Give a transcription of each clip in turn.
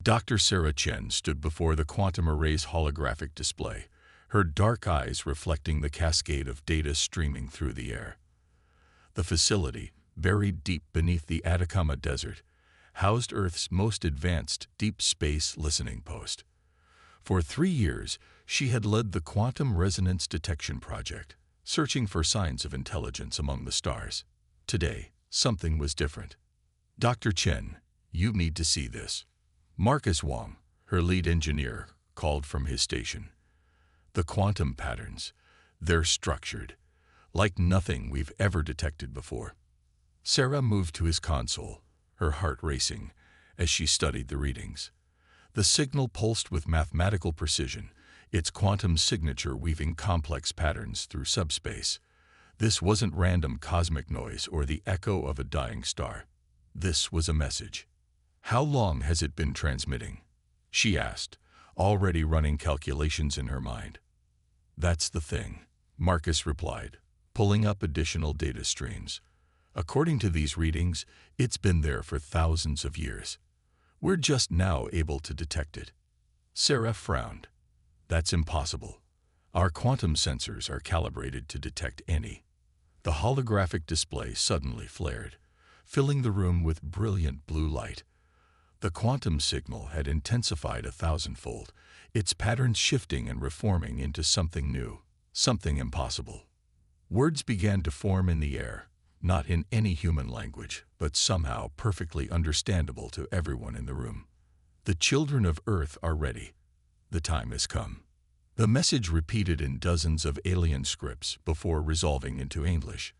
Dr. Sarah Chen stood before the quantum array's holographic display, her dark eyes reflecting the cascade of data streaming through the air. The facility, buried deep beneath the Atacama Desert, housed Earth's most advanced deep space listening post. For 3 years, she had led the Quantum Resonance Detection Project, searching for signs of intelligence among the stars. Today, something was different. "Dr. Chen, you need to see this." Marcus Wong, her lead engineer, called from his station. "The quantum patterns, they're structured, like nothing we've ever detected before." Sarah moved to his console, her heart racing, as she studied the readings. The signal pulsed with mathematical precision, its quantum signature weaving complex patterns through subspace. This wasn't random cosmic noise or the echo of a dying star. This was a message. "How long has it been transmitting?" she asked, already running calculations in her mind. "That's the thing," Marcus replied, pulling up additional data streams. "According to these readings, it's been there for thousands of years. We're just now able to detect it." Sarah frowned. "That's impossible. Our quantum sensors are calibrated to detect any." The holographic display suddenly flared, filling the room with brilliant blue light. The quantum signal had intensified 1,000-fold, its patterns shifting and reforming into something new, something impossible. Words began to form in the air, not in any human language, but somehow perfectly understandable to everyone in the room. "The children of Earth are ready. The time has come." The message repeated in dozens of alien scripts before resolving into English.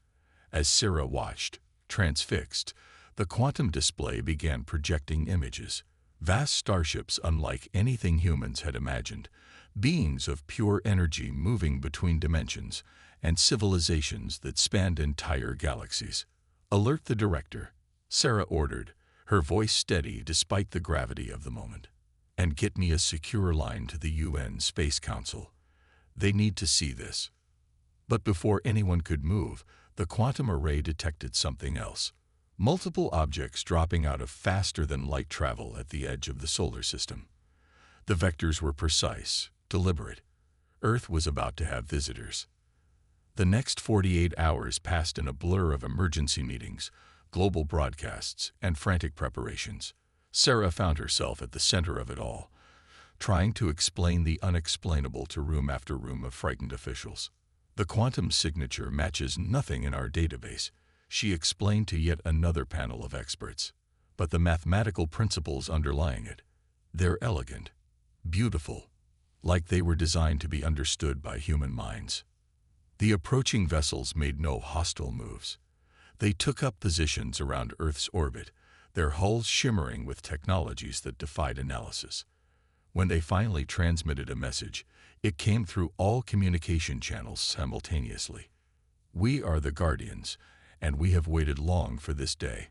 As Sarah watched, transfixed, the quantum display began projecting images. Vast starships unlike anything humans had imagined, beings of pure energy moving between dimensions, and civilizations that spanned entire galaxies. "Alert the director," Sarah ordered, her voice steady despite the gravity of the moment. "And get me a secure line to the UN Space Council. They need to see this." But before anyone could move, the quantum array detected something else. Multiple objects dropping out of faster-than-light travel at the edge of the solar system. The vectors were precise, deliberate. Earth was about to have visitors. The next 48 hours passed in a blur of emergency meetings, global broadcasts, and frantic preparations. Sarah found herself at the center of it all, trying to explain the unexplainable to room after room of frightened officials. "The quantum signature matches nothing in our database," she explained to yet another panel of experts. "But the mathematical principles underlying it, they're elegant, beautiful, like they were designed to be understood by human minds." The approaching vessels made no hostile moves. They took up positions around Earth's orbit, their hulls shimmering with technologies that defied analysis. When they finally transmitted a message, it came through all communication channels simultaneously. "We are the Guardians, and we have waited long for this day.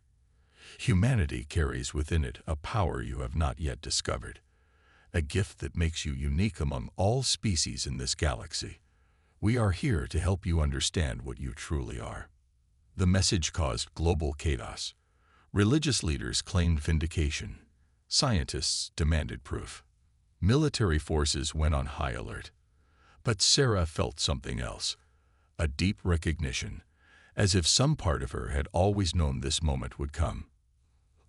Humanity carries within it a power you have not yet discovered, a gift that makes you unique among all species in this galaxy. We are here to help you understand what you truly are." The message caused global chaos. Religious leaders claimed vindication. Scientists demanded proof. Military forces went on high alert. But Sarah felt something else, a deep recognition, as if some part of her had always known this moment would come.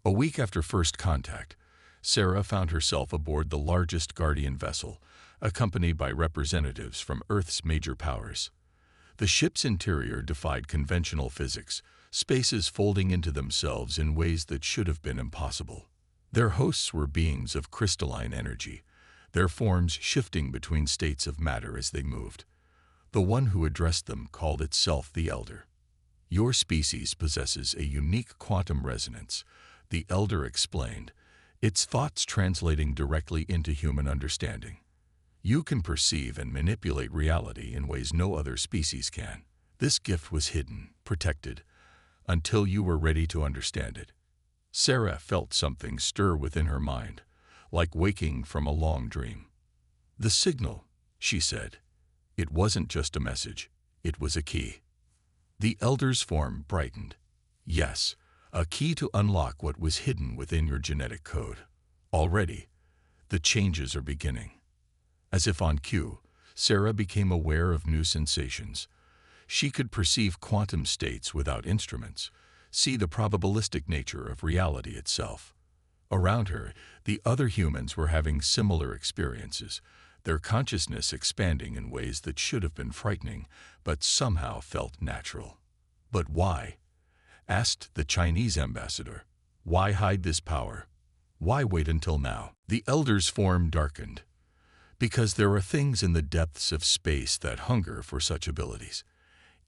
A week after first contact, Sarah found herself aboard the largest Guardian vessel, accompanied by representatives from Earth's major powers. The ship's interior defied conventional physics, spaces folding into themselves in ways that should have been impossible. Their hosts were beings of crystalline energy, their forms shifting between states of matter as they moved. The one who addressed them called itself the Elder. "Your species possesses a unique quantum resonance," the Elder explained, its thoughts translating directly into human understanding. "You can perceive and manipulate reality in ways no other species can. This gift was hidden, protected, until you were ready to understand it." Sarah felt something stir within her mind, like waking from a long dream. "The signal," she said. "It wasn't just a message, it was a key." The Elder's form brightened. "Yes, a key to unlock what was hidden within your genetic code. Already, The changes are beginning. As if on cue, Sarah became aware of new sensations. She could perceive quantum states without instruments, see the probabilistic nature of reality itself. Around her, the other humans were having similar experiences, their consciousness expanding in ways that should have been frightening, but somehow felt natural. But why? Asked the Chinese ambassador. Why hide this power? Why wait until now? The elder's form darkened. Because there are things in the depths of space that hunger for such abilities.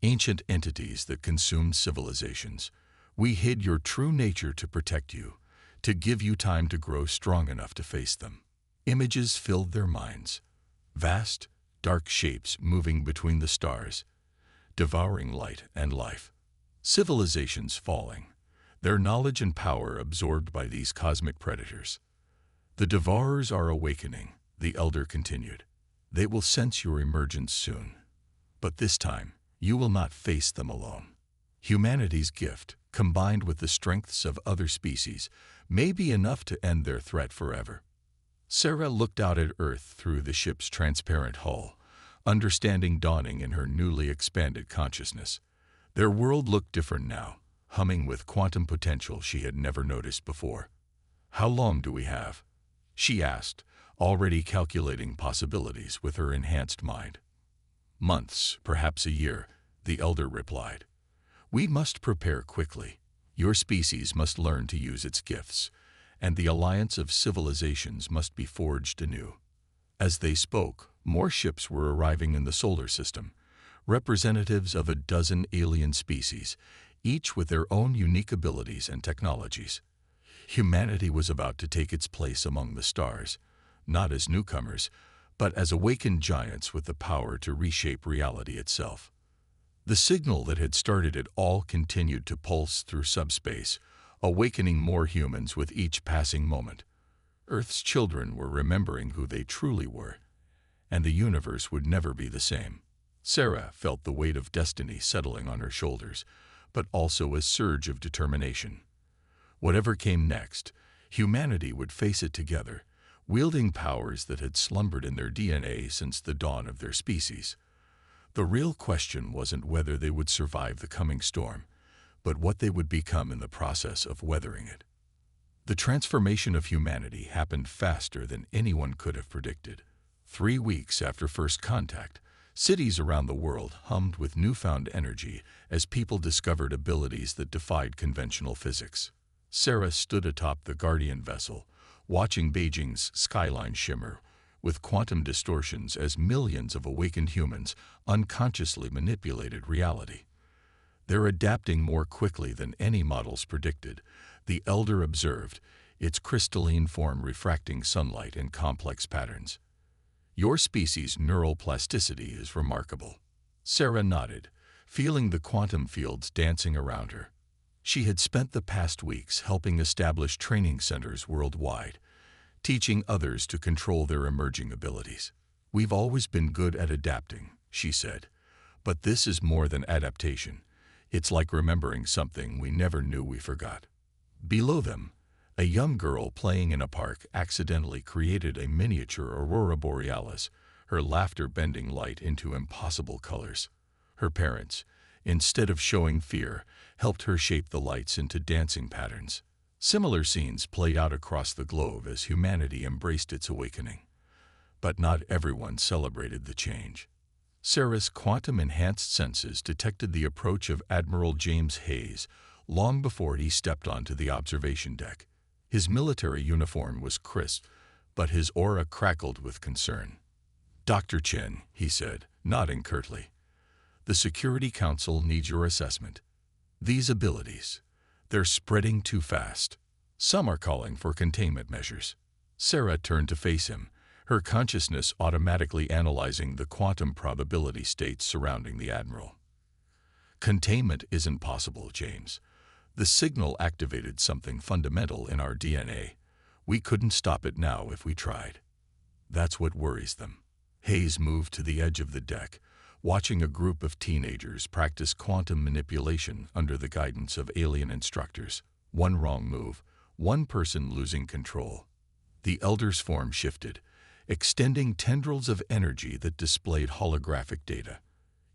Ancient entities that consumed civilizations. We hid your true nature to protect you, to give you time to grow strong enough to face them. Images filled their minds. Vast, dark shapes moving between the stars, devouring light and life. Civilizations falling, their knowledge and power absorbed by these cosmic predators. The devourers are awakening, the elder continued. They will sense your emergence soon. But this time, you will not face them alone. Humanity's gift, combined with the strengths of other species, may be enough to end their threat forever. Sarah looked out at Earth through the ship's transparent hull, understanding dawning in her newly expanded consciousness. Their world looked different now, humming with quantum potential she had never noticed before. How long do we have? She asked, already calculating possibilities with her enhanced mind. Months, perhaps a year, the elder replied. We must prepare quickly. Your species must learn to use its gifts, and the alliance of civilizations must be forged anew. As they spoke, more ships were arriving in the solar system, representatives of a dozen alien species, each with their own unique abilities and technologies. Humanity was about to take its place among the stars, not as newcomers, but as awakened giants with the power to reshape reality itself. The signal that had started it all continued to pulse through subspace, awakening more humans with each passing moment. Earth's children were remembering who they truly were, and the universe would never be the same. Sarah felt the weight of destiny settling on her shoulders, but also a surge of determination. Whatever came next, humanity would face it together, wielding powers that had slumbered in their DNA since the dawn of their species. The real question wasn't whether they would survive the coming storm, but what they would become in the process of weathering it. The transformation of humanity happened faster than anyone could have predicted. 3 weeks after first contact, cities around the world hummed with newfound energy as people discovered abilities that defied conventional physics. Sarah stood atop the Guardian vessel, watching Beijing's skyline shimmer with quantum distortions as millions of awakened humans unconsciously manipulated reality. They're adapting more quickly than any models predicted, the elder observed, its crystalline form refracting sunlight in complex patterns. Your species' neural plasticity is remarkable. Sarah nodded, feeling the quantum fields dancing around her. She had spent the past weeks helping establish training centers worldwide, teaching others to control their emerging abilities. We've always been good at adapting, she said, but this is more than adaptation. It's like remembering something we never knew we forgot. Below them, a young girl playing in a park accidentally created a miniature aurora borealis, her laughter bending light into impossible colors. Her parents, instead of showing fear, helped her shape the lights into dancing patterns. Similar scenes played out across the globe as humanity embraced its awakening. But not everyone celebrated the change. Sarah's quantum-enhanced senses detected the approach of Admiral James Hayes long before he stepped onto the observation deck. His military uniform was crisp, but his aura crackled with concern. "Dr. Chen," he said, nodding curtly, "the Security Council needs your assessment. These abilities, they're spreading too fast. Some are calling for containment measures." Sarah turned to face him, her consciousness automatically analyzing the quantum probability states surrounding the Admiral. "Containment isn't possible, James. The signal activated something fundamental in our DNA. We couldn't stop it now if we tried. That's what worries them." Hayes moved to the edge of the deck, watching a group of teenagers practice quantum manipulation under the guidance of alien instructors. One wrong move, one person losing control. The Elder's form shifted, extending tendrils of energy that displayed holographic data.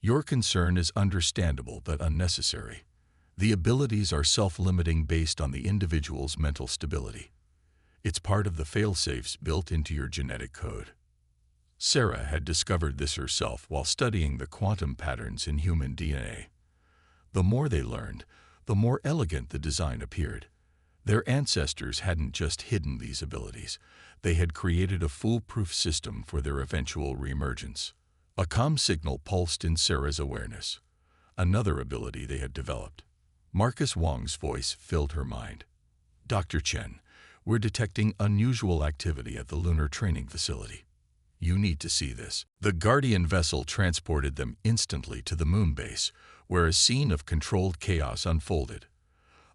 Your concern is understandable but unnecessary. The abilities are self-limiting based on the individual's mental stability. It's part of the fail-safes built into your genetic code. Sarah had discovered this herself while studying the quantum patterns in human DNA. The more they learned, the more elegant the design appeared. Their ancestors hadn't just hidden these abilities, they had created a foolproof system for their eventual reemergence. A comm signal pulsed in Sarah's awareness, another ability they had developed. Marcus Wong's voice filled her mind. "Dr. Chen, we're detecting unusual activity at the lunar training facility. You need to see this." The Guardian vessel transported them instantly to the moon base, where a scene of controlled chaos unfolded.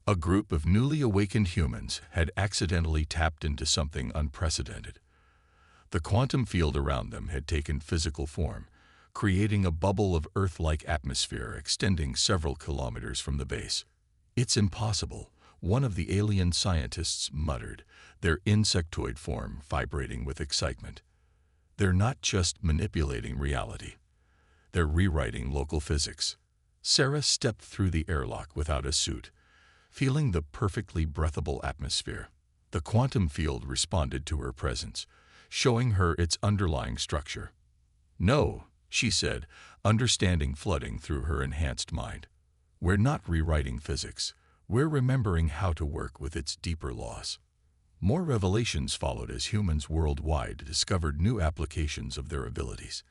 A group of newly awakened humans had accidentally tapped into something unprecedented. The quantum field around them had taken physical form, creating a bubble of Earth-like atmosphere extending several kilometers from the base. "It's impossible," one of the alien scientists muttered, their insectoid form vibrating with excitement. "They're not just manipulating reality. They're rewriting local physics." Sarah stepped through the airlock without a suit, feeling the perfectly breathable atmosphere. The quantum field responded to her presence, showing her its underlying structure. "No," she said, understanding flooding through her enhanced mind. "We're not rewriting physics. We're remembering how to work with its deeper laws." More revelations followed as humans worldwide discovered new applications of their abilities.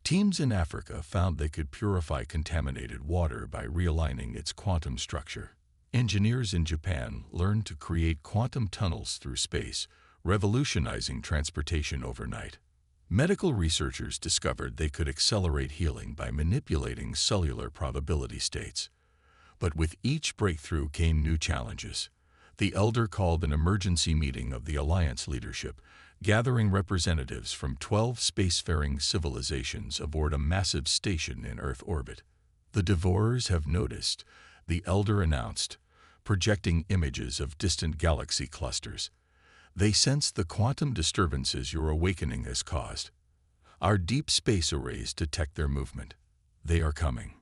Teams in Africa found they could purify contaminated water by realigning its quantum structure. Engineers in Japan learned to create quantum tunnels through space, revolutionizing transportation overnight. Medical researchers discovered they could accelerate healing by manipulating cellular probability states. But with each breakthrough came new challenges. The Elder called an emergency meeting of the Alliance leadership, gathering representatives from 12 spacefaring civilizations aboard a massive station in Earth orbit. "The Devourers have noticed," the Elder announced, projecting images of distant galaxy clusters. "They sense the quantum disturbances your awakening has caused. Our deep space arrays detect their movement. They are coming."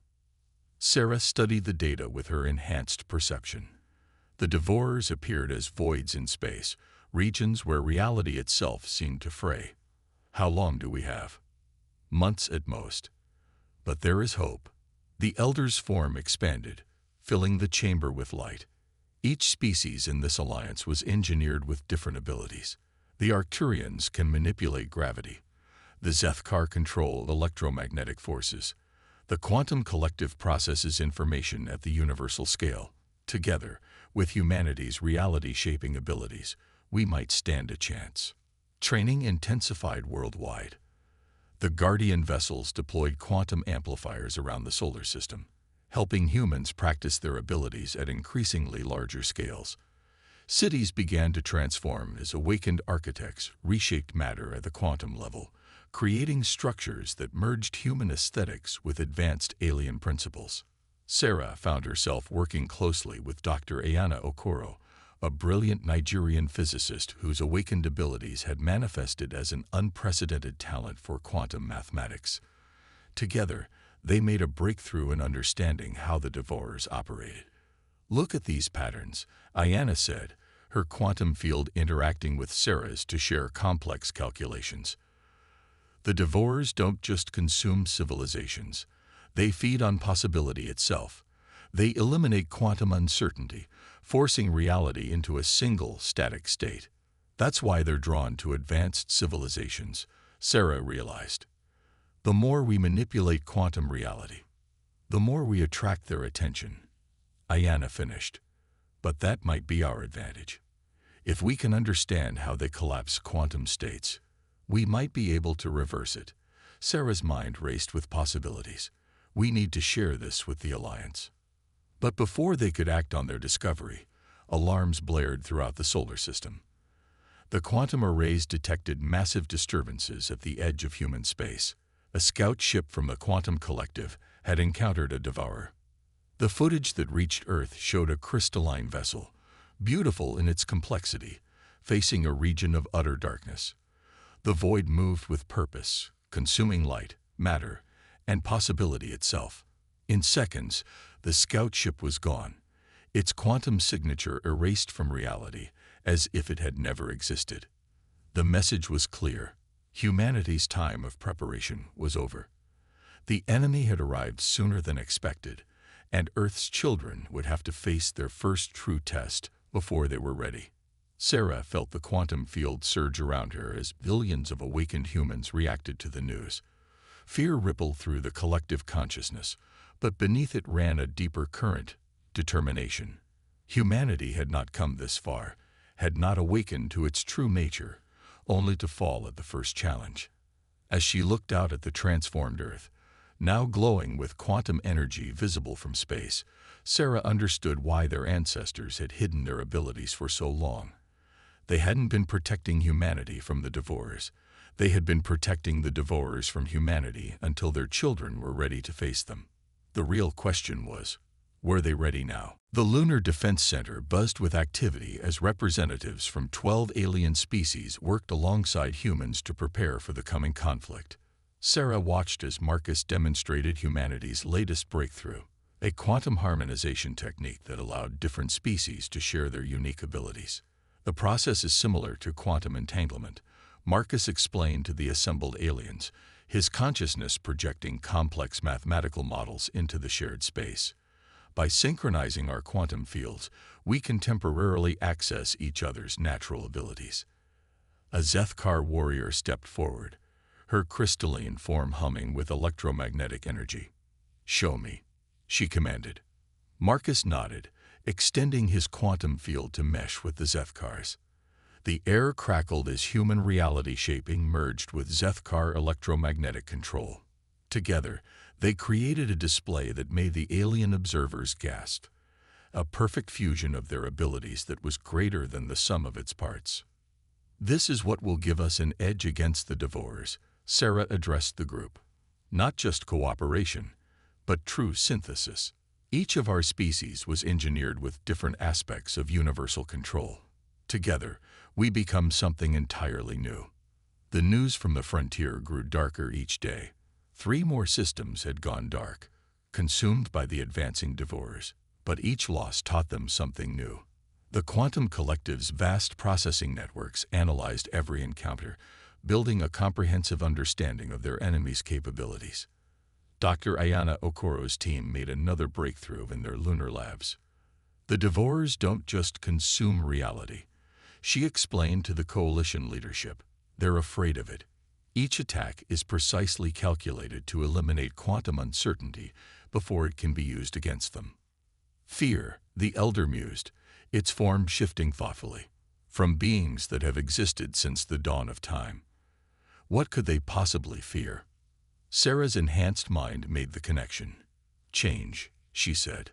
Sarah studied the data with her enhanced perception. The Devourers appeared as voids in space, regions where reality itself seemed to fray. "How long do we have?" "Months at most. But there is hope." The Elder's form expanded, filling the chamber with light. Each species in this alliance was engineered with different abilities. The Arcturians can manipulate gravity. The Zethkar control electromagnetic forces. The quantum collective processes information at the universal scale. Together, with humanity's reality-shaping abilities, we might stand a chance. Training intensified worldwide. The Guardian vessels deployed quantum amplifiers around the solar system, helping humans practice their abilities at increasingly larger scales. Cities began to transform as awakened architects reshaped matter at the quantum level, creating structures that merged human aesthetics with advanced alien principles. Sarah found herself working closely with Dr. Ayana Okoro, a brilliant Nigerian physicist whose awakened abilities had manifested as an unprecedented talent for quantum mathematics. Together, they made a breakthrough in understanding how the Devourers operated. "Look at these patterns," Ayana said, her quantum field interacting with Sarah's to share complex calculations. "The Devourers don't just consume civilizations. They feed on possibility itself. They eliminate quantum uncertainty, forcing reality into a single, static state. That's why they're drawn to advanced civilizations," Sarah realized. "The more we manipulate quantum reality, the more we attract their attention," Ayana finished. "But that might be our advantage. If we can understand how they collapse quantum states, we might be able to reverse it." Sarah's mind raced with possibilities. "We need to share this with the Alliance." But before they could act on their discovery, alarms blared throughout the solar system. The quantum arrays detected massive disturbances at the edge of human space. A scout ship from the Quantum Collective had encountered a Devourer. The footage that reached Earth showed a crystalline vessel, beautiful in its complexity, facing a region of utter darkness. The void moved with purpose, consuming light, matter, and possibility itself. In seconds, the scout ship was gone, its quantum signature erased from reality, as if it had never existed. The message was clear. Humanity's time of preparation was over. The enemy had arrived sooner than expected, and Earth's children would have to face their first true test before they were ready. Sarah felt the quantum field surge around her as billions of awakened humans reacted to the news. Fear rippled through the collective consciousness, but beneath it ran a deeper current: determination. Humanity had not come this far, had not awakened to its true nature, only to fall at the first challenge. As she looked out at the transformed Earth, now glowing with quantum energy visible from space, Sarah understood why their ancestors had hidden their abilities for so long. They hadn't been protecting humanity from the devourers. They had been protecting the devourers from humanity until their children were ready to face them. The real question was, were they ready now? The Lunar Defense Center buzzed with activity as representatives from 12 alien species worked alongside humans to prepare for the coming conflict. Sarah watched as Marcus demonstrated humanity's latest breakthrough, a quantum harmonization technique that allowed different species to share their unique abilities. The process is similar to quantum entanglement, Marcus explained to the assembled aliens, his consciousness projecting complex mathematical models into the shared space. By synchronizing our quantum fields, we can temporarily access each other's natural abilities. A Zethkar warrior stepped forward, her crystalline form humming with electromagnetic energy. "Show me," she commanded. Marcus nodded, extending his quantum field to mesh with the Zethkars. The air crackled as human reality shaping merged with Zethkar electromagnetic control. Together, they created a display that made the alien observers gasp, a perfect fusion of their abilities that was greater than the sum of its parts. "This is what will give us an edge against the devourers," Sarah addressed the group. "Not just cooperation, but true synthesis. Each of our species was engineered with different aspects of universal control. Together, we become something entirely new." The news from the frontier grew darker each day. 3 more systems had gone dark, consumed by the advancing devourers, but each loss taught them something new. The Quantum Collective's vast processing networks analyzed every encounter, building a comprehensive understanding of their enemy's capabilities. Dr. Ayana Okoro's team made another breakthrough in their lunar labs. The devourers don't just consume reality, she explained to the coalition leadership. They're afraid of it. Each attack is precisely calculated to eliminate quantum uncertainty before it can be used against them. Fear, the elder mused, its form shifting thoughtfully, from beings that have existed since the dawn of time. What could they possibly fear? Sarah's enhanced mind made the connection. "Change," she said.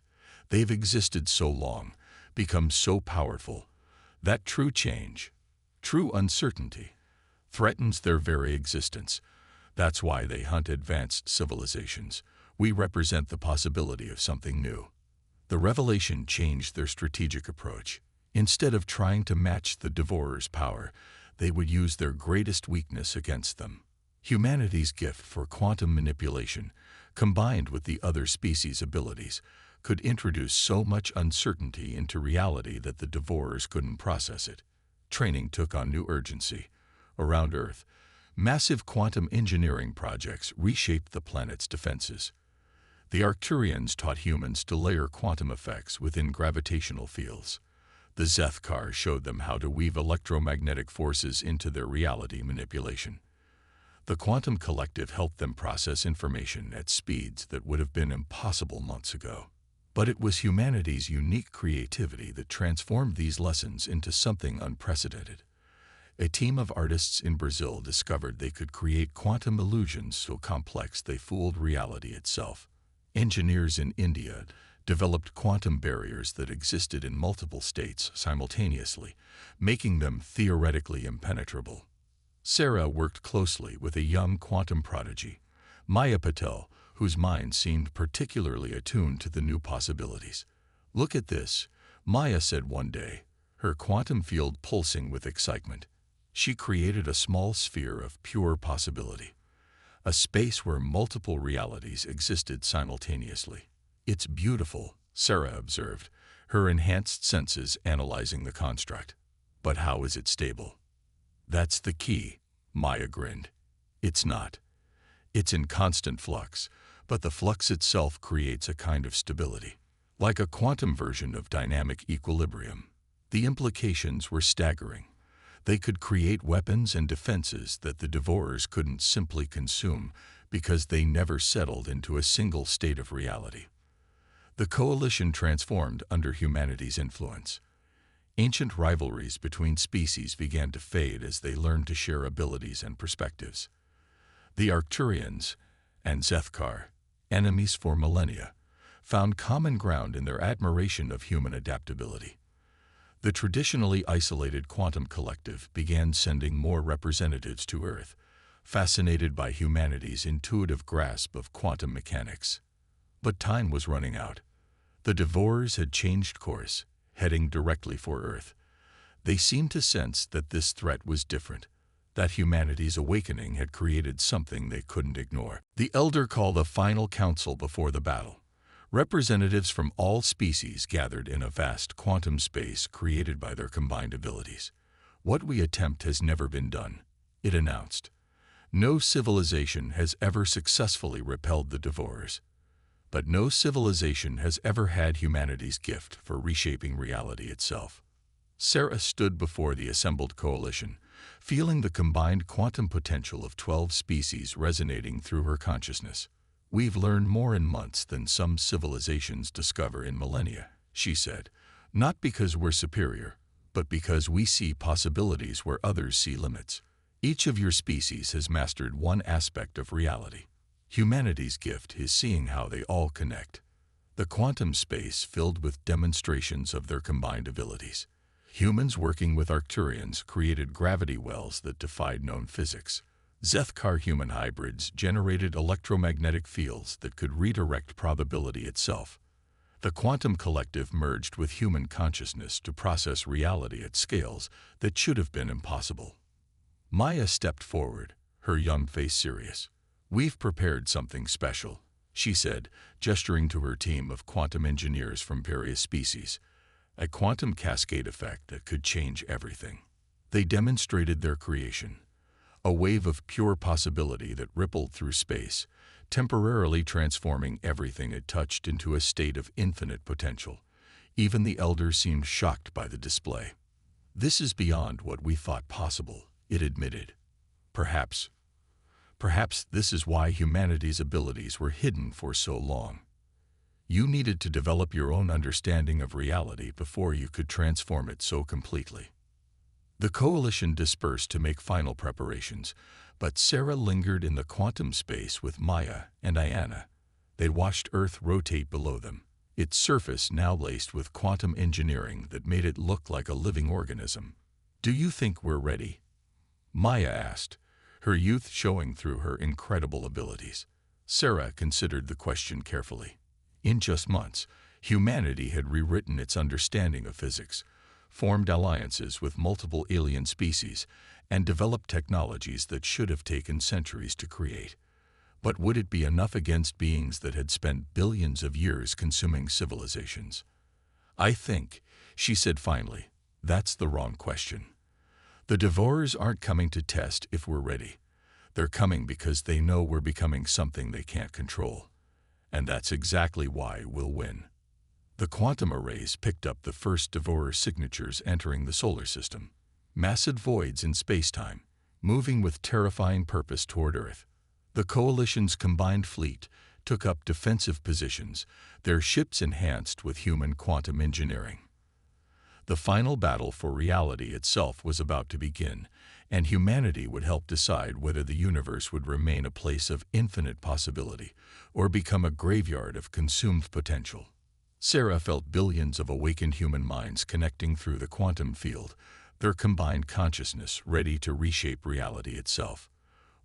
"They've existed so long, become so powerful, that true change, true uncertainty, threatens their very existence. That's why they hunt advanced civilizations. We represent the possibility of something new." The revelation changed their strategic approach. Instead of trying to match the devourer's power, they would use their greatest weakness against them. Humanity's gift for quantum manipulation, combined with the other species' abilities, could introduce so much uncertainty into reality that the devourers couldn't process it. Training took on new urgency. Around Earth, massive quantum engineering projects reshaped the planet's defenses. The Arcturians taught humans to layer quantum effects within gravitational fields. The Zethkar showed them how to weave electromagnetic forces into their reality manipulation. The Quantum Collective helped them process information at speeds that would have been impossible months ago. But it was humanity's unique creativity that transformed these lessons into something unprecedented. A team of artists in Brazil discovered they could create quantum illusions so complex they fooled reality itself. Engineers in India developed quantum barriers that existed in multiple states simultaneously, making them theoretically impenetrable. Sarah worked closely with a young quantum prodigy, Maya Patel, whose mind seemed particularly attuned to the new possibilities. "Look at this," Maya said one day, her quantum field pulsing with excitement. She created a small sphere of pure possibility, a space where multiple realities existed simultaneously. "It's beautiful," Sarah observed, her enhanced senses analyzing the construct. "But how is it stable?" "That's the key," Maya grinned. "It's not. It's in constant flux, but the flux itself creates a kind of stability, like a quantum version of dynamic equilibrium." The implications were staggering. They could create weapons and defenses that the Devourers couldn't simply consume because they never settled into a single state of reality. The coalition transformed under humanity's influence. Ancient rivalries between species began to fade as they learned to share abilities and perspectives. The Arcturians and Zethkar, enemies for millennia, found common ground in their admiration of human adaptability. The traditionally isolated quantum collective began sending more representatives to Earth, fascinated by humanity's intuitive grasp of quantum mechanics. But time was running out. The Devourers had changed course, heading directly for Earth. They seemed to sense that this threat was different, that humanity's awakening had created something they couldn't ignore. The Elder called a final council before the battle. Representatives from all species gathered in a vast quantum space created by their combined abilities. "What we attempt has never been done," it announced. "No civilization has ever successfully repelled the Devourers. But no civilization has ever had humanity's gift for reshaping reality itself." Sarah stood before the assembled coalition, feeling the combined quantum potential of 12 species resonating through her consciousness. "We've learned more in months than some civilizations discover in millennia," she said, "not because we're superior, but because we see possibilities where others see limits. Each of your species has mastered one aspect of reality. Humanity's gift is seeing how they all connect." The quantum space filled with demonstrations of their combined abilities. Humans working with Arcturians created gravity wells that defied known physics. Zethkar-human hybrids generated electromagnetic fields that could redirect probability itself. The quantum collective merged with human consciousness to process reality at scales that should have been impossible. Maya stepped forward, her young face serious. "We've prepared something special," she said, gesturing to her team of quantum engineers from various species. "A quantum cascade effect that could change everything." They demonstrated their creation, a wave of pure possibility that rippled through space, temporarily transforming everything it touched into a state of infinite potential. Even the Elder seemed shocked by the display. "This is beyond what we thought possible," it admitted. Perhaps this is why humanity's abilities were hidden for so long. You needed to develop your own understanding of reality before you could transform it so completely." The coalition dispersed to make final preparations, but Sarah lingered in the quantum space with Maya and Ayana. They watched Earth rotate below them, its surface now laced with quantum engineering that made it look like a living organism. "Do you think we're ready?" Maya asked, her youth showing through her incredible abilities. Sarah considered the question carefully. In just months, humanity had rewritten its understanding of physics, formed alliances with multiple alien species, and developed technologies that should have taken centuries to create. But would it be enough against beings that had spent billions of years consuming civilizations? "I think," she said finally, "that's the wrong question. The Devourers aren't coming to test if we're ready. They're coming because they know we're becoming something they can't control. And that's exactly why we'll win." The quantum arrays picked up the first Devourer signatures entering the solar system. Massive voids in spacetime, moving with terrifying purpose toward Earth. The coalition's combined fleet took up defensive positions, their ships enhanced with human quantum engineering. The final battle for reality itself was about to begin, and humanity would help decide whether the universe would remain a place of infinite possibility or become a graveyard of consumed potential. Sarah felt billions of awakened human minds connecting through the quantum field, their combined consciousness ready to reshape reality itself.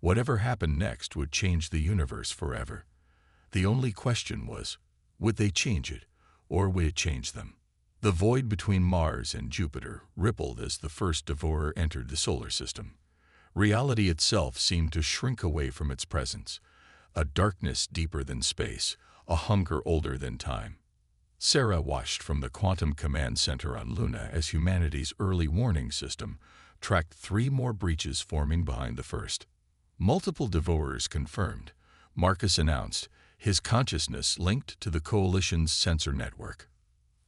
Whatever happened next would change the universe forever. The only question was, would they change it, or would it change them? The void between Mars and Jupiter rippled as the first devourer entered the solar system. Reality itself seemed to shrink away from its presence, a darkness deeper than space, a hunger older than time. Sarah watched from the Quantum Command Center on Luna as humanity's early warning system tracked 3 more breaches forming behind the first. Multiple devourers confirmed, Marcus announced, his consciousness linked to the Coalition's sensor network.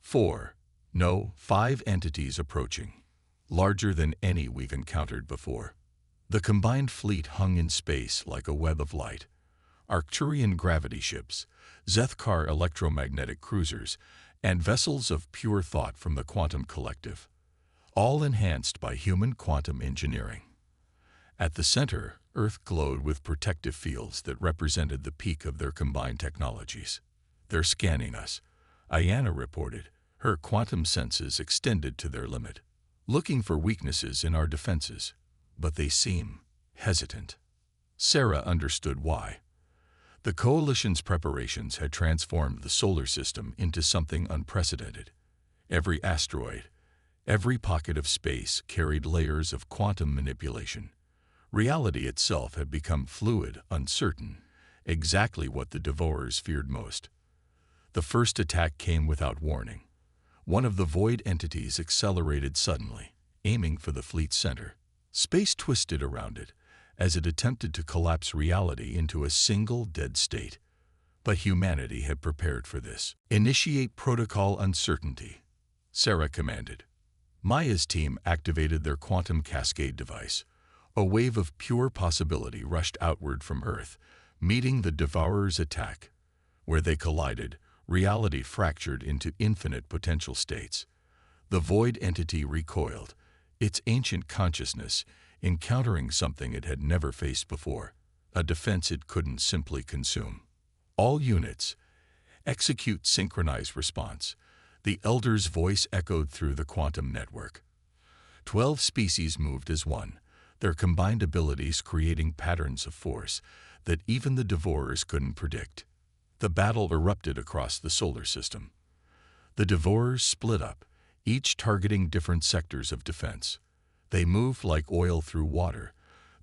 5 entities approaching, larger than any we've encountered before. The combined fleet hung in space like a web of light. Arcturian gravity ships, Zethkar electromagnetic cruisers, and vessels of pure thought from the Quantum Collective, all enhanced by human quantum engineering. At the center, Earth glowed with protective fields that represented the peak of their combined technologies. "They're scanning us," Ayana reported, her quantum senses extended to their limit, "looking for weaknesses in our defenses, but they seem hesitant." Sarah understood why. The Coalition's preparations had transformed the solar system into something unprecedented. Every asteroid, every pocket of space carried layers of quantum manipulation. Reality itself had become fluid, uncertain, exactly what the Devourers feared most. The first attack came without warning. One of the void entities accelerated suddenly, aiming for the fleet's center. Space twisted around it, as it attempted to collapse reality into a single dead state. But humanity had prepared for this. "Initiate protocol uncertainty," Sarah commanded. Maya's team activated their quantum cascade device. A wave of pure possibility rushed outward from Earth, meeting the Devourer's attack. Where they collided, reality fractured into infinite potential states. The void entity recoiled, its ancient consciousness encountering something it had never faced before, a defense it couldn't simply consume. "All units, execute synchronized response," the Elder's voice echoed through the quantum network. 12 species moved as one, their combined abilities creating patterns of force that even the Devourers couldn't predict. The battle erupted across the solar system. The Devourers split up, each targeting different sectors of defense. They moved like oil through water,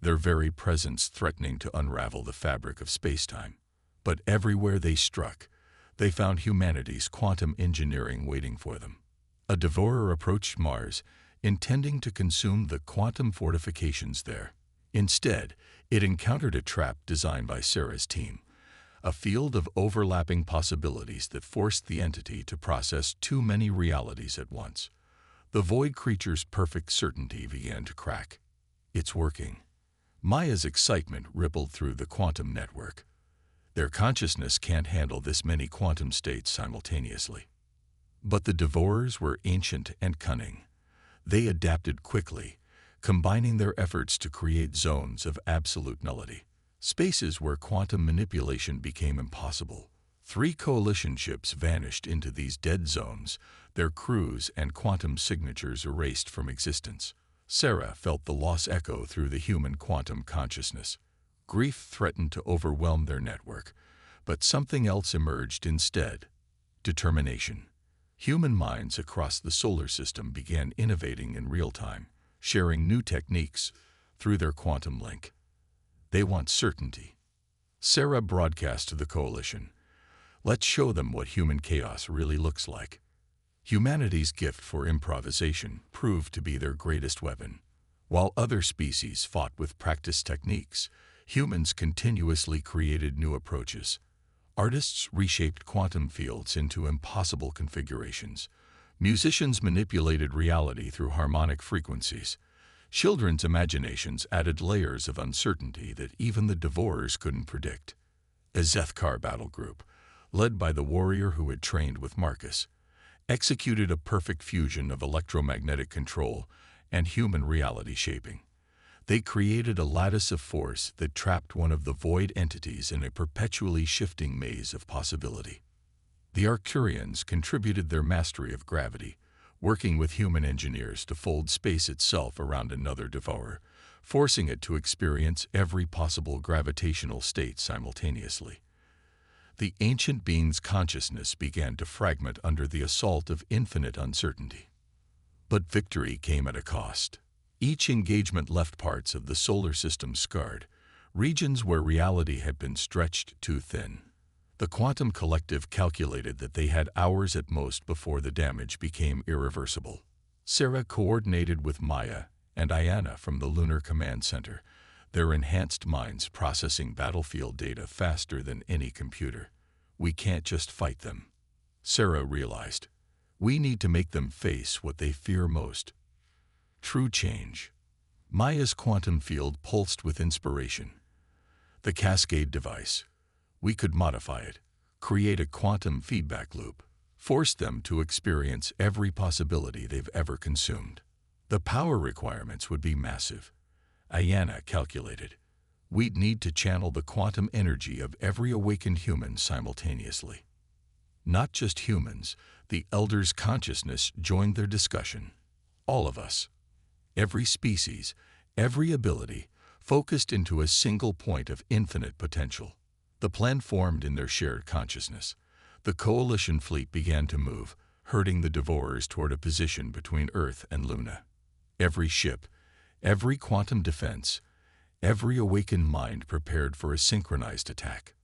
their very presence threatening to unravel the fabric of spacetime. But everywhere they struck, they found humanity's quantum engineering waiting for them. A Devourer approached Mars, intending to consume the quantum fortifications there. Instead, it encountered a trap designed by Sarah's team, a field of overlapping possibilities that forced the entity to process too many realities at once. The void creature's perfect certainty began to crack. "It's working." Maya's excitement rippled through the quantum network. Their consciousness can't handle this many quantum states simultaneously. But the Devourers were ancient and cunning. They adapted quickly, combining their efforts to create zones of absolute nullity, spaces where quantum manipulation became impossible. 3 coalition ships vanished into these dead zones, their crews and quantum signatures erased from existence. Sarah felt the loss echo through the human quantum consciousness. Grief threatened to overwhelm their network, but something else emerged instead: determination. Human minds across the solar system began innovating in real time, sharing new techniques through their quantum link. "They want certainty." Sarah broadcast to the Coalition, "Let's show them what human chaos really looks like." Humanity's gift for improvisation proved to be their greatest weapon. While other species fought with practiced techniques, humans continuously created new approaches. Artists reshaped quantum fields into impossible configurations. Musicians manipulated reality through harmonic frequencies. Children's imaginations added layers of uncertainty that even the Devourers couldn't predict. A Zethkar battle group, led by the warrior who had trained with Marcus, executed a perfect fusion of electromagnetic control and human reality shaping. They created a lattice of force that trapped one of the void entities in a perpetually shifting maze of possibility. The Arcturians contributed their mastery of gravity, working with human engineers to fold space itself around another devourer, forcing it to experience every possible gravitational state simultaneously. The ancient being's consciousness began to fragment under the assault of infinite uncertainty. But victory came at a cost. Each engagement left parts of the solar system scarred, regions where reality had been stretched too thin. The quantum collective calculated that they had hours at most before the damage became irreversible. Sarah coordinated with Maya and Ayana from the Lunar Command Center, their enhanced minds processing battlefield data faster than any computer. We can't just fight them, Sarah realized. We need to make them face what they fear most. True change. Maya's quantum field pulsed with inspiration. The cascade device. We could modify it, create a quantum feedback loop, force them to experience every possibility they've ever consumed. The power requirements would be massive. Ayana calculated. We'd need to channel the quantum energy of every awakened human simultaneously. Not just humans, the elders' consciousness joined their discussion. All of us. Every species, every ability, focused into a single point of infinite potential. The plan formed in their shared consciousness. The coalition fleet began to move, herding the Devourers toward a position between Earth and Luna. Every ship, every quantum defense, every awakened mind prepared for a synchronized attack.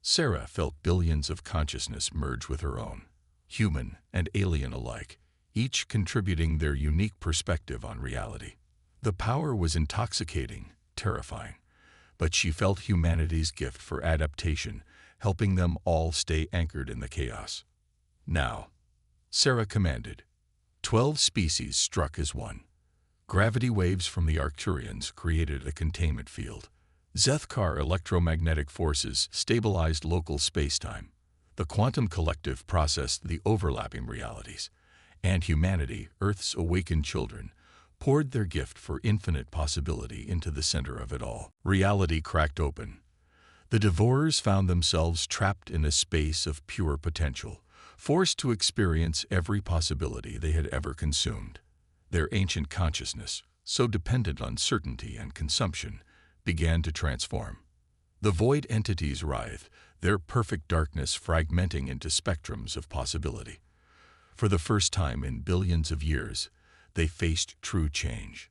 Sarah felt billions of consciousness merge with her own, human and alien alike, each contributing their unique perspective on reality. The power was intoxicating, terrifying, but she felt humanity's gift for adaptation, helping them all stay anchored in the chaos. Now, Sarah commanded. 12 species struck as one. Gravity waves from the Arcturians created a containment field. Zethkar electromagnetic forces stabilized local spacetime. The quantum collective processed the overlapping realities, and humanity, Earth's awakened children, poured their gift for infinite possibility into the center of it all. Reality cracked open. The Devourers found themselves trapped in a space of pure potential, forced to experience every possibility they had ever consumed. Their ancient consciousness, so dependent on certainty and consumption, began to transform. The void entities writhed, their perfect darkness fragmenting into spectrums of possibility. For the first time in billions of years, they faced true change.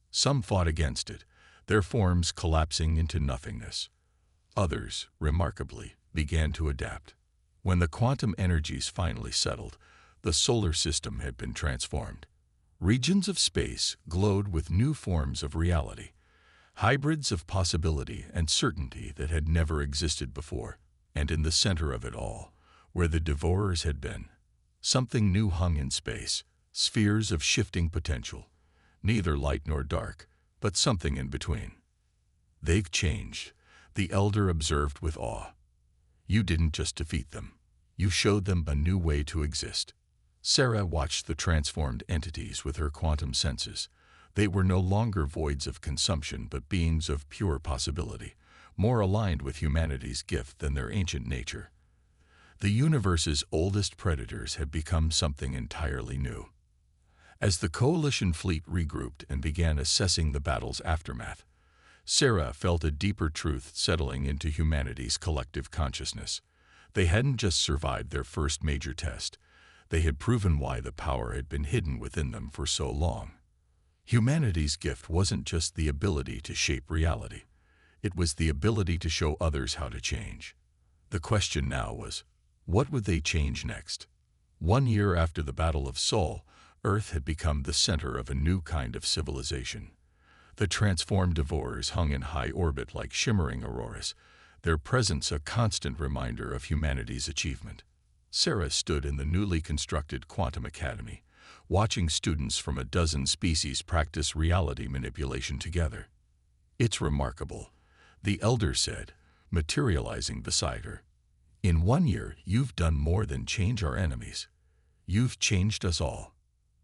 Some fought against it, their forms collapsing into nothingness. Others, remarkably, began to adapt. When the quantum energies finally settled, the solar system had been transformed. Regions of space glowed with new forms of reality, hybrids of possibility and certainty that had never existed before. And in the center of it all, where the Devourers had been, something new hung in space, spheres of shifting potential, neither light nor dark, but something in between. They've changed, the elder observed with awe. You didn't just defeat them, you showed them a new way to exist. Sarah watched the transformed entities with her quantum senses. They were no longer voids of consumption but beings of pure possibility, more aligned with humanity's gift than their ancient nature. The universe's oldest predators had become something entirely new. As the coalition fleet regrouped and began assessing the battle's aftermath, Sarah felt a deeper truth settling into humanity's collective consciousness. They hadn't just survived their first major test. They had proven why the power had been hidden within them for so long. Humanity's gift wasn't just the ability to shape reality. It was the ability to show others how to change. The question now was, what would they change next? 1 year after the Battle of Sol, Earth had become the center of a new kind of civilization. The transformed Devourers hung in high orbit like shimmering auroras, their presence a constant reminder of humanity's achievement. Sarah stood in the newly constructed Quantum Academy, watching students from a dozen species practice reality manipulation together. It's remarkable, the elder said, materializing beside her. In 1 year, you've done more than change our enemies. You've changed us all.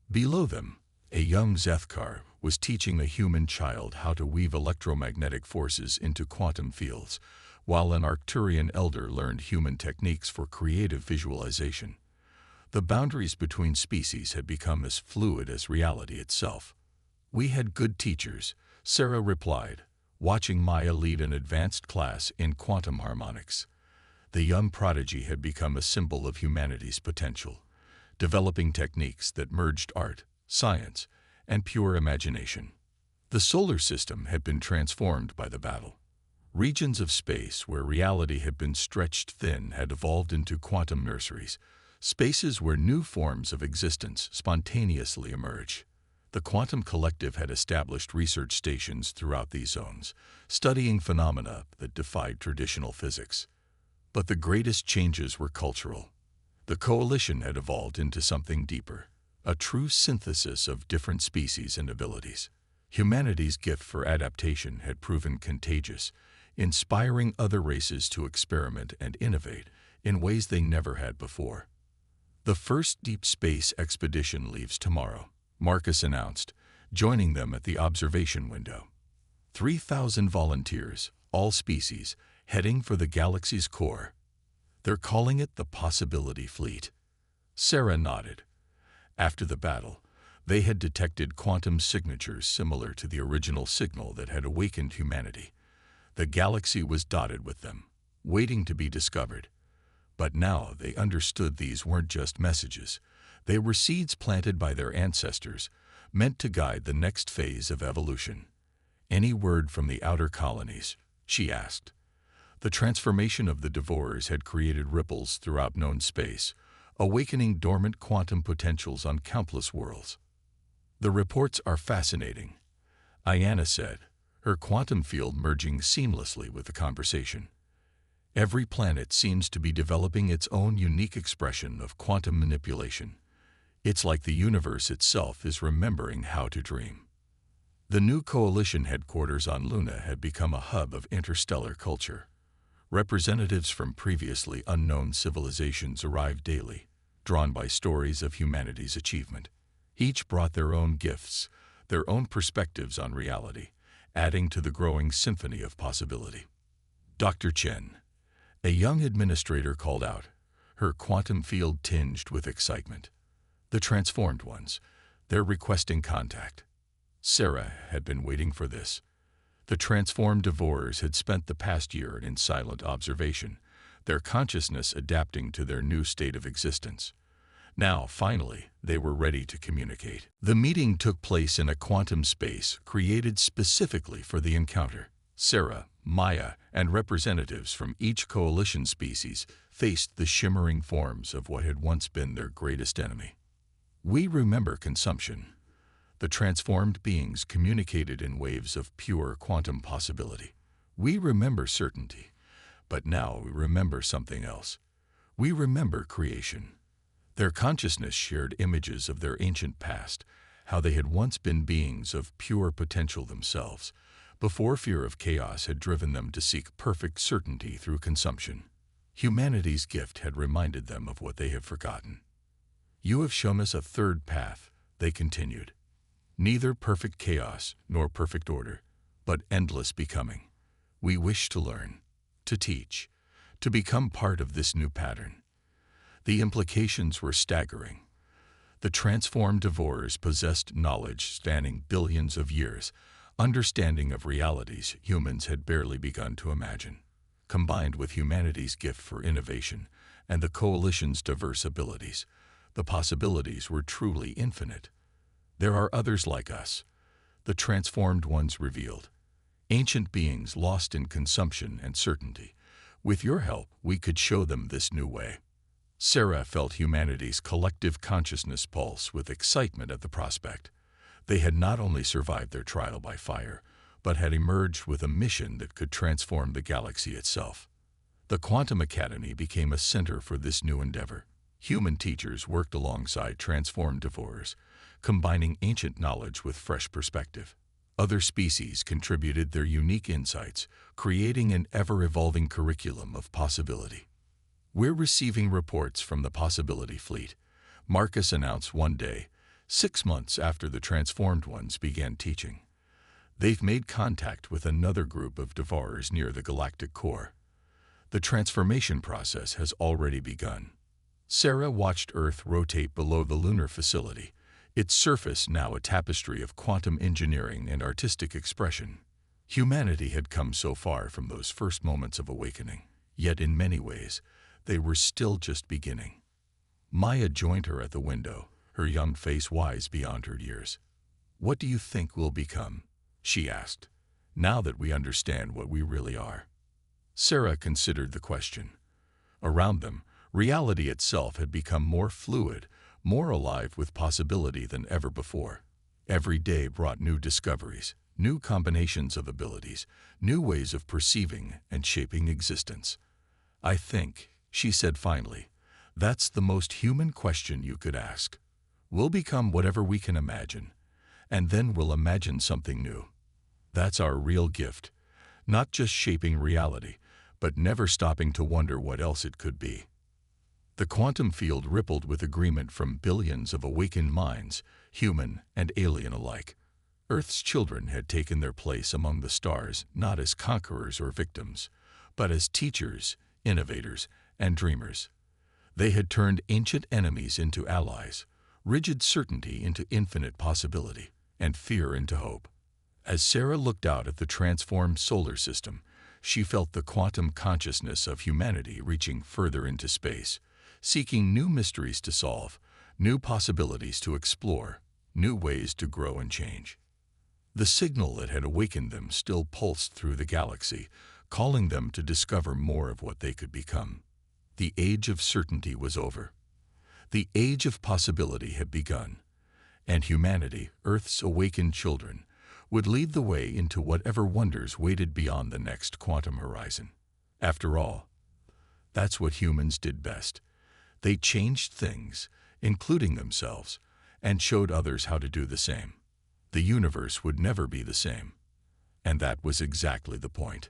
Below them, a young Zethkar was teaching a human child how to weave electromagnetic forces into quantum fields, while an Arcturian elder learned human techniques for creative visualization. The boundaries between species had become as fluid as reality itself. We had good teachers, Sarah replied, watching Maya lead an advanced class in quantum harmonics. The young prodigy had become a symbol of humanity's potential, developing techniques that merged art, science, and pure imagination. The solar system had been transformed by the battle. Regions of space where reality had been stretched thin had evolved into quantum nurseries, spaces where new forms of existence spontaneously emerge. The quantum collective had established research stations throughout these zones, studying phenomena that defied traditional physics. But the greatest changes were cultural. The coalition had evolved into something deeper, a true synthesis of different species and abilities. Humanity's gift for adaptation had proven contagious, inspiring other races to experiment and innovate in ways they never had before. The first deep space expedition leaves tomorrow, Marcus announced, joining them at the observation window. 3,000 volunteers, all species, heading for the galaxy's core. They're calling it the Possibility Fleet. Sarah nodded. After the battle, they had detected quantum signatures similar to the original signal that had awakened humanity. The galaxy was dotted with them, waiting to be discovered. But now they understood these weren't just messages. They were seeds planted by their ancestors, meant to guide the next phase of evolution. "Any word from the outer colonies?" she asked. The transformation of the Devourers had created ripples throughout known space, awakening dormant quantum potentials on countless worlds. "The reports are fascinating," Ayanna said, her quantum field merging seamlessly with the conversation. "Every planet seems to be developing its own unique expression of quantum manipulation. It's like the universe itself is remembering how to dream." The new coalition headquarters on Luna had become a hub of interstellar culture. Representatives from previously unknown civilizations arrived daily, drawn by stories of humanity's achievement. Each brought their own gifts, their own perspectives on reality, adding to the growing symphony of possibility. Dr. Chen, a young administrator, called out, her quantum field tinged with excitement. "The transformed ones, they're requesting contact." Sarah had been waiting for this. The transformed Devourers had spent the past year in silent observation, their consciousness adapting to their new state of existence. Now, finally, they were ready to communicate. The meeting took place in a quantum space created specifically for the encounter. Sarah, Maya, and representatives from each coalition species faced the shimmering forms of what had once been their greatest enemy. "We remember consumption." The transformed beings communicated in waves of pure quantum possibility. "We remember certainty, but now we remember something else. We remember creation." Their consciousness shared images of their ancient past, how they had once been beings of pure potential themselves, before fear of chaos had driven them to seek perfect certainty through consumption. Humanity's gift had reminded them of what they had forgotten. "You have shown us a third path," they continued. "Neither perfect chaos nor perfect order, but endless becoming. We wish to learn, to teach, to become part of this new pattern." The implications were staggering. The transformed Devourers possessed knowledge spanning billions of years, understanding of realities humans had barely begun to imagine. Combined with humanity's gift for innovation and the Coalition's diverse abilities, the possibilities were truly infinite. "There are others like us," the transformed ones revealed. "Ancient beings lost in consumption and certainty. With your help, we could show them this new way." Sarah felt humanity's collective consciousness pulse with excitement at the prospect. They had not only survived their trial by fire, but had emerged with a mission that could transform the galaxy itself. The Quantum Academy became a center for this new endeavor. Human teachers worked alongside transformed Devourers, combining ancient knowledge with fresh perspective. Other species contributed their unique insights, creating an ever-evolving curriculum of possibility. "We're receiving reports from the Possibility Fleet," Marcus announced one day, 6 months after the transformed ones began teaching. "They've made contact with another group of Devourers near the galactic core. The transformation process has already begun." Sarah watched Earth rotate below the lunar facility, its surface now a tapestry of quantum engineering and artistic expression. Humanity had come so far from those first moments of awakening. Yet in many ways, they were still just beginning. Maya joined her at the window, her young face wise beyond her years. "What do you think we'll become?" she asked, "now that we understand what we really are." Sarah considered the question. Around them, reality itself had become more fluid, more alive with possibility than ever before. Every day brought new discoveries, new combinations of abilities, new ways of perceiving and shaping existence. "I think," she said finally, "that's the most human question you could ask. We'll become whatever we can imagine, and then we'll imagine something new. That's our real gift, not just shaping reality, but never stopping to wonder what else it could be." The quantum field rippled with agreement from billions of awakened minds, human and alien alike. Earth's children had taken their place among the stars not as conquerors or victims, but as teachers, innovators, and dreamers. They had turned ancient enemies into allies, rigid certainty into infinite possibility, and fear into hope. As Sarah looked out at the transformed solar system, she felt the quantum consciousness of humanity reaching further into space, seeking new mysteries to solve, new possibilities to explore, new ways to grow and change. The signal that had awakened them still pulsed through the galaxy, calling them to discover more of what they could become. The age of certainty was over. The age of possibility had begun, and humanity, Earth's awakened children, would lead the way into whatever wonders waited beyond the next quantum horizon. After all, that's what humans did best. They changed things, including themselves, and showed others how to do the same. The universe would never be the same. And that was exactly the point.